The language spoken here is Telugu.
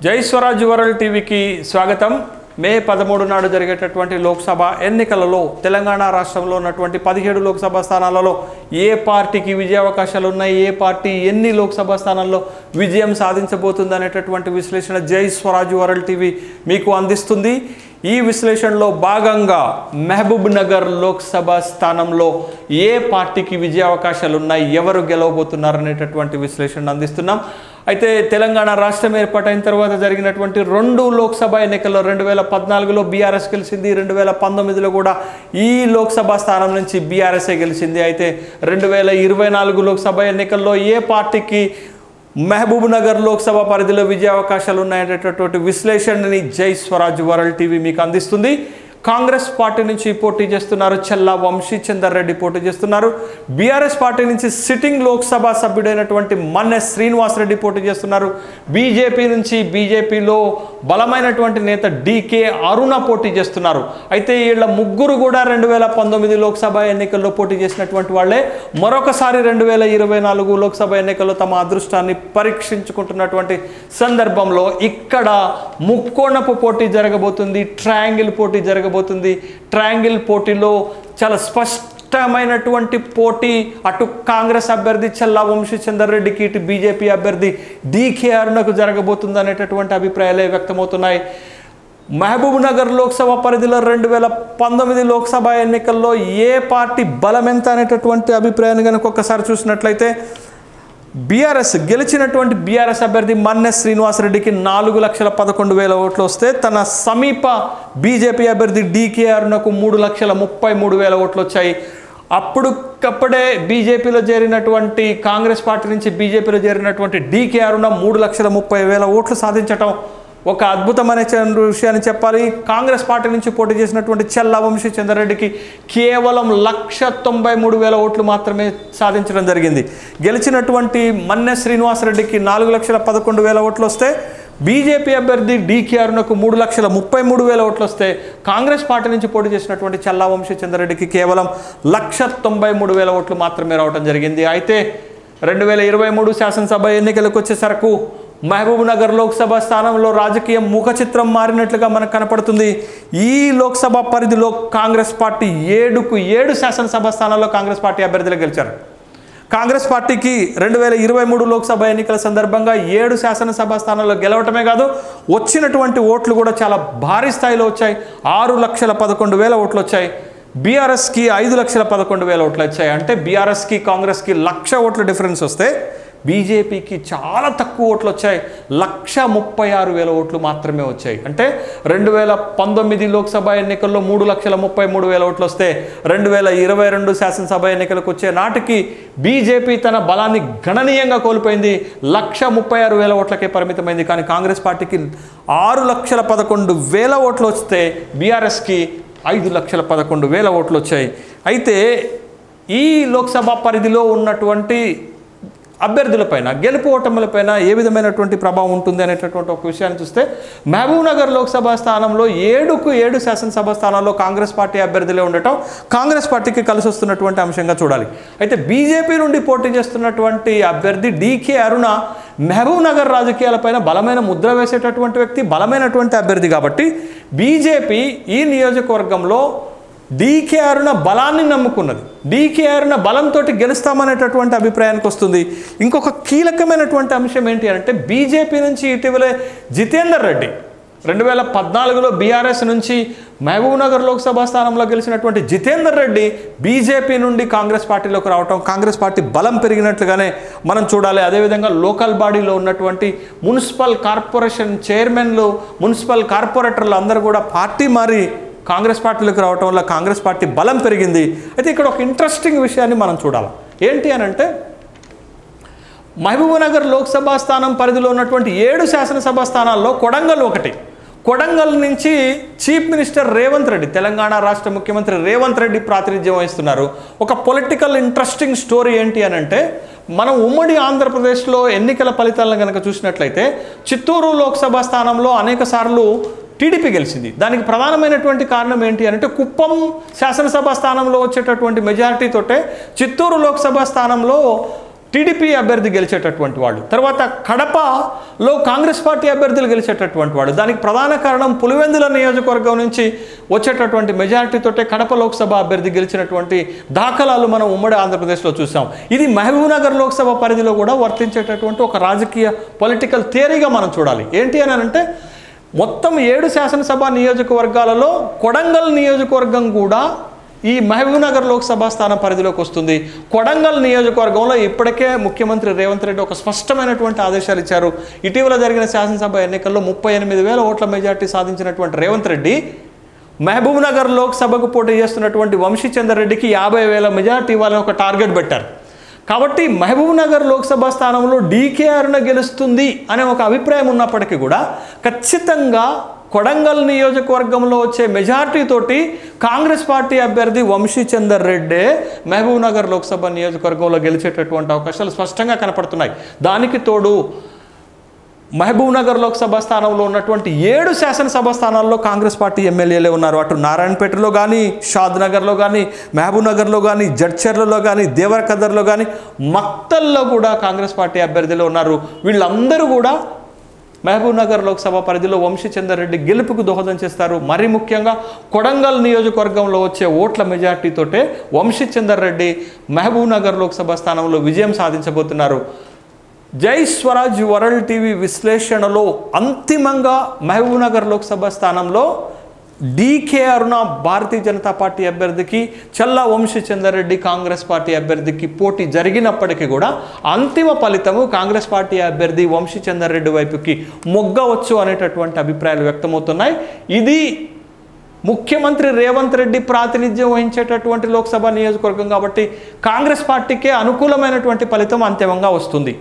జై స్వరాజ్ వరల్డ్ టీవీకి స్వాగతం. మే 13 నాడు జరిగేటటువంటి లోక్సభ ఎన్నికలలో తెలంగాణ రాష్ట్రంలో ఉన్నటువంటి 17 లోక్సభ స్థానాలలో ఏ పార్టీకి విజయ అవకాశాలు ఉన్నాయి, ఏ పార్టీ ఎన్ని లోక్సభ స్థానాల్లో విజయం సాధించబోతుంది అనేటటువంటి విశ్లేషణ జై స్వరాజ్ వరల్డ్ టీవీ మీకు అందిస్తుంది. ఈ విశ్లేషణలో భాగంగా మహబూబ్ నగర్ లోక్సభ స్థానంలో ఏ పార్టీకి విజయ అవకాశాలు ఉన్నాయి, ఎవరు గెలవబోతున్నారు అనేటటువంటి విశ్లేషణ అందిస్తున్నాం. అయితే తెలంగాణ రాష్ట్రం ఏర్పాటైన తర్వాత జరిగినటువంటి 2 లోక్సభ ఎన్నికల్లో 2014లో బీఆర్ఎస్ గెలిచింది, 2019లో కూడా ఈ లోక్సభ స్థానం నుంచి బీఆర్ఎస్ఏ గెలిచింది. అయితే 2024 లోక్సభ ఎన్నికల్లో ఏ పార్టీకి మహబూబ్ నగర్ లోక్సభ పరిధిలో విజయ అవకాశాలు ఉన్నాయనేటటువంటి విశ్లేషణని జై స్వరాజ్ వరల్డ్ టీవీ మీకు అందిస్తుంది. కాంగ్రెస్ పార్టీ నుంచి పోటీ చేస్తున్నారు చెల్లా వంశీ చందర్ రెడ్డి పోటీ చేస్తున్నారు. బీఆర్ఎస్ పార్టీ నుంచి సిట్టింగ్ లోక్సభ సభ్యుడైనటువంటి మన్నె శ్రీనివాస్ రెడ్డి పోటీ చేస్తున్నారు. బీజేపీ నుంచి బీజేపీలో బలమైనటువంటి నేత డీకే అరుణ పోటీ చేస్తున్నారు. అయితే వీళ్ళ ముగ్గురు కూడా 2019 లోక్సభ ఎన్నికల్లో పోటీ చేసినటువంటి వాళ్ళే మరొకసారి 2024 లోక్సభ ఎన్నికల్లో తమ అదృష్టాన్ని పరీక్షించుకుంటున్నటువంటి సందర్భంలో ఇక్కడ ముక్కోణపు పోటీ జరగబోతుంది, ట్రయాంగిల్ పోటీ జరగబోతుంది. ట్రయాంగిల్ పోటీలో చాలా స్పష్టమైనటువంటి పోటీ అటు కాంగ్రెస్ అభ్యర్థి చెల్లా వంశీ చందర్ రెడ్డికి, ఇటు బీజేపీ అభ్యర్థి డీకే అరుణకు జరగబోతుంది అనేటటువంటి అభిప్రాయాలే వ్యక్తమవుతున్నాయి. మహబూబ్ నగర్ లోక్సభ పరిధిలో 2019 లోక్సభ ఎన్నికల్లో ఏ పార్టీ బలం ఎంత అనేటటువంటి అభిప్రాయాన్ని కనుక ఒక్కసారి చూసినట్లయితే బీఆర్ఎస్ గెలిచినటువంటి బీఆర్ఎస్ అభ్యర్థి మన్నె శ్రీనివాసరెడ్డికి 4,11,000 ఓట్లు వస్తే తన సమీప బీజేపీ అభ్యర్థి డీకే అరుణకు 3,33,000 ఓట్లు వచ్చాయి. అప్పుడే బీజేపీలో చేరినటువంటి కాంగ్రెస్ పార్టీ నుంచి బీజేపీలో చేరినటువంటి డీకే అరుణ 3,30,000 ఓట్లు సాధించటం ఒక అద్భుతమైన విషయాన్ని చెప్పాలి. కాంగ్రెస్ పార్టీ నుంచి పోటీ చేసినటువంటి చెల్లా వంశీ చంద్రరెడ్డికి కేవలం 1,93,000 ఓట్లు మాత్రమే సాధించడం జరిగింది. గెలిచినటువంటి మన్నె శ్రీనివాసరెడ్డికి 4,11,000 ఓట్లు వస్తే బీజేపీ అభ్యర్థి డీకే అరుణకు 3,33,000 ఓట్లు వస్తే కాంగ్రెస్ పార్టీ నుంచి పోటీ చేసినటువంటి చెల్లా వంశీ చంద్రరెడ్డికి కేవలం 1,93,000 ఓట్లు మాత్రమే రావడం జరిగింది. అయితే 2023 శాసనసభ ఎన్నికలకు వచ్చేసరికి మహబూబ్ నగర్ లోక్సభ స్థానంలో రాజకీయ ముఖ చిత్రం మారినట్లుగా మనకు కనపడుతుంది. ఈ లోక్సభ పరిధిలో కాంగ్రెస్ పార్టీ 7 శాసనసభ స్థానాల్లో కాంగ్రెస్ పార్టీ అభ్యర్థులు గెలిచారు. కాంగ్రెస్ పార్టీకి 2023 లోక్సభ ఎన్నికల సందర్భంగా 7 శాసనసభ స్థానాల్లో గెలవటమే కాదు, వచ్చినటువంటి ఓట్లు కూడా చాలా భారీ స్థాయిలో వచ్చాయి. 6,11,000 ఓట్లు వచ్చాయి. బీఆర్ఎస్కి 5,11,000 ఓట్లు వచ్చాయి. అంటే బీఆర్ఎస్కి కాంగ్రెస్కి 1,00,000 ఓట్ల డిఫరెన్స్ వస్తే బీజేపీకి చాలా తక్కువ ఓట్లు వచ్చాయి. 1,36,000 ఓట్లు మాత్రమే వచ్చాయి. అంటే 2019 లోక్సభ ఎన్నికల్లో 3,33,000 ఓట్లు వస్తే 2022 శాసనసభ ఎన్నికలకు వచ్చే నాటికి బీజేపీ తన బలాన్ని గణనీయంగా కోల్పోయింది. 1,36,000 ఓట్లకే పరిమితమైంది. కానీ కాంగ్రెస్ పార్టీకి 6,11,000 ఓట్లు వస్తే బీఆర్ఎస్కి 5,11,000 ఓట్లు వచ్చాయి. అయితే ఈ లోక్సభ పరిధిలో ఉన్నటువంటి అభ్యర్థులపైన గెలుపు ఓటములపైన ఏ విధమైనటువంటి ప్రభావం ఉంటుంది అనేటటువంటి ఒక విషయాన్ని చూస్తే మహబూబ్ నగర్ లోక్సభ స్థానంలో 7 శాసనసభ స్థానాల్లో కాంగ్రెస్ పార్టీ అభ్యర్థులే ఉండటం కాంగ్రెస్ పార్టీకి కలిసి వస్తున్నటువంటి అంశంగా చూడాలి. అయితే బీజేపీ నుండి పోటీ చేస్తున్నటువంటి అభ్యర్థి డీకే అరుణ మహబూబ్ నగర్ రాజకీయాలపైన బలమైన ముద్ర వేసేటటువంటి వ్యక్తి, బలమైనటువంటి అభ్యర్థి. కాబట్టి బీజేపీ ఈ నియోజకవర్గంలో డీకే అరుణ బలాన్ని నమ్ముకున్నది. డీకే అరుణ బలంతో గెలుస్తామనేటటువంటి అభిప్రాయానికి వస్తుంది. ఇంకొక కీలకమైనటువంటి అంశం ఏంటి అంటే బీజేపీ నుంచి ఇటీవలే జితేందర్ రెడ్డి 2014లో బీఆర్ఎస్ నుంచి మహబూబ్ నగర్ లోక్సభ స్థానంలో గెలిచినటువంటి జితేందర్ రెడ్డి బీజేపీ నుండి కాంగ్రెస్ పార్టీలోకి రావటం కాంగ్రెస్ పార్టీ బలం పెరిగినట్లుగానే మనం చూడాలి. అదేవిధంగా లోకల్ బాడీలో ఉన్నటువంటి మున్సిపల్ కార్పొరేషన్ చైర్మన్లు, మున్సిపల్ కార్పొరేటర్లు అందరూ కూడా పార్టీ మారి కాంగ్రెస్ పార్టీలోకి రావటం వల్ల కాంగ్రెస్ పార్టీ బలం పెరిగింది. అయితే ఇక్కడ ఒక ఇంట్రెస్టింగ్ విషయాన్ని మనం చూడాలి. ఏంటి అని అంటే మహబూబ్ నగర్ లోక్సభ స్థానం పరిధిలో ఉన్నటువంటి 7 శాసనసభ స్థానాల్లో కొడంగల్ ఒకటి. కొడంగల్ నుంచి చీఫ్ మినిస్టర్ రేవంత్ రెడ్డి, తెలంగాణ రాష్ట్ర ముఖ్యమంత్రి రేవంత్ రెడ్డి ప్రాతినిధ్యం వహిస్తున్నారు. ఒక పొలిటికల్ ఇంట్రెస్టింగ్ స్టోరీ ఏంటి అని అంటే మనం ఉమ్మడి ఆంధ్రప్రదేశ్లో ఎన్నికల ఫలితాలను కనుక చూసినట్లయితే చిత్తూరు లోక్సభ స్థానంలో అనేక సార్లు టీడీపీ గెలిచింది. దానికి ప్రధానమైనటువంటి కారణం ఏంటి అంటే కుప్పం శాసనసభ స్థానంలో వచ్చేటటువంటి మెజారిటీతోటే చిత్తూరు లోక్సభ స్థానంలో టీడీపీ అభ్యర్థి గెలిచేటటువంటి వాళ్ళు, తర్వాత కడపలో కాంగ్రెస్ పార్టీ అభ్యర్థులు గెలిచేటటువంటి వాళ్ళు. దానికి ప్రధాన కారణం పులివెందుల నియోజకవర్గం నుంచి వచ్చేటటువంటి మెజారిటీతోటే కడప లోక్సభ అభ్యర్థి గెలిచినటువంటి దాఖలాలు మనం ఉమ్మడి ఆంధ్రప్రదేశ్లో చూసాం. ఇది మహబూబ్నగర్ లోక్సభ పరిధిలో కూడా వర్తించేటటువంటి ఒక రాజకీయ పొలిటికల్ థియరీగా మనం చూడాలి. ఏంటి అని అంటే మొత్తం 7 శాసనసభ నియోజకవర్గాలలో కొడంగల్ నియోజకవర్గం కూడా ఈ మహబూబ్నగర్ లోక్సభ స్థానం పరిధిలోకి వస్తుంది. కొడంగల్ నియోజకవర్గంలో ఇప్పటికే ముఖ్యమంత్రి రేవంత్ రెడ్డి ఒక స్పష్టమైనటువంటి ఆదేశాలు ఇచ్చారు. ఇటీవల జరిగిన శాసనసభ ఎన్నికల్లో 38,000 ఓట్ల మెజార్టీ సాధించినటువంటి రేవంత్ రెడ్డి మహబూబ్నగర్ లోక్సభకు పోటీ చేస్తున్నటువంటి వంశీచందర్ రెడ్డికి 50,000 మెజార్టీ ఇవ్వాలని ఒక టార్గెట్ పెట్టారు. కాబట్టి మహబూబ్నగర్ లోక్సభ స్థానంలో డీకేఆర్న గెలుస్తుంది అనే ఒక అభిప్రాయం ఉన్నప్పటికీ కూడా ఖచ్చితంగా కొడంగల్ నియోజకవర్గంలో వచ్చే మెజార్టీతోటి కాంగ్రెస్ పార్టీ అభ్యర్థి వంశీచందర్ రెడ్డే మహబూబ్నగర్ లోక్సభ నియోజకవర్గంలో గెలిచేటటువంటి అవకాశాలు స్పష్టంగా కనపడుతున్నాయి. దానికి తోడు మహబూబ్నగర్ లోక్సభ స్థానంలో ఉన్నటువంటి 7 శాసనసభ స్థానాల్లో కాంగ్రెస్ పార్టీ ఎమ్మెల్యేలే ఉన్నారు. అటు నారాయణపేటలో కానీ, షాద్నగర్లో కానీ, మహబూబ్నగర్లో కానీ, జడ్చర్లలో కానీ, దేవరకదర్లో కానీ, మక్తల్లో కూడా కాంగ్రెస్ పార్టీ అభ్యర్థులు ఉన్నారు. వీళ్ళందరూ కూడా మహబూబ్నగర్ లోక్సభ పరిధిలో వంశీచందర్ రెడ్డి గెలుపుకు దోహదం చేస్తారు. మరీ ముఖ్యంగా కొడంగల్ నియోజకవర్గంలో వచ్చే ఓట్ల మెజార్టీతోటే వంశీచందర్ రెడ్డి మహబూబ్నగర్ లోక్సభ స్థానంలో విజయం సాధించబోతున్నారు. జై స్వరాజ్ వరల్డ్ టీవీ విశ్లేషణలో అంతిమంగా మహబూబ్నగర్ లోక్సభ స్థానంలో డీకేఆర్న భారతీయ జనతా పార్టీ అభ్యర్థికి, చల్లా వంశీచందర్ రెడ్డి కాంగ్రెస్ పార్టీ అభ్యర్థికి పోటీ జరిగినప్పటికీ కూడా అంతిమ ఫలితము కాంగ్రెస్ పార్టీ అభ్యర్థి వంశీచందర్ రెడ్డి వైపుకి మొగ్గవచ్చు అనేటటువంటి అభిప్రాయాలు వ్యక్తమవుతున్నాయి. ఇది ముఖ్యమంత్రి రేవంత్ రెడ్డి ప్రాతినిధ్యం వహించేటటువంటి లోక్సభ నియోజకవర్గం కాబట్టి కాంగ్రెస్ పార్టీకే అనుకూలమైనటువంటి ఫలితం అంతిమంగా వస్తుంది.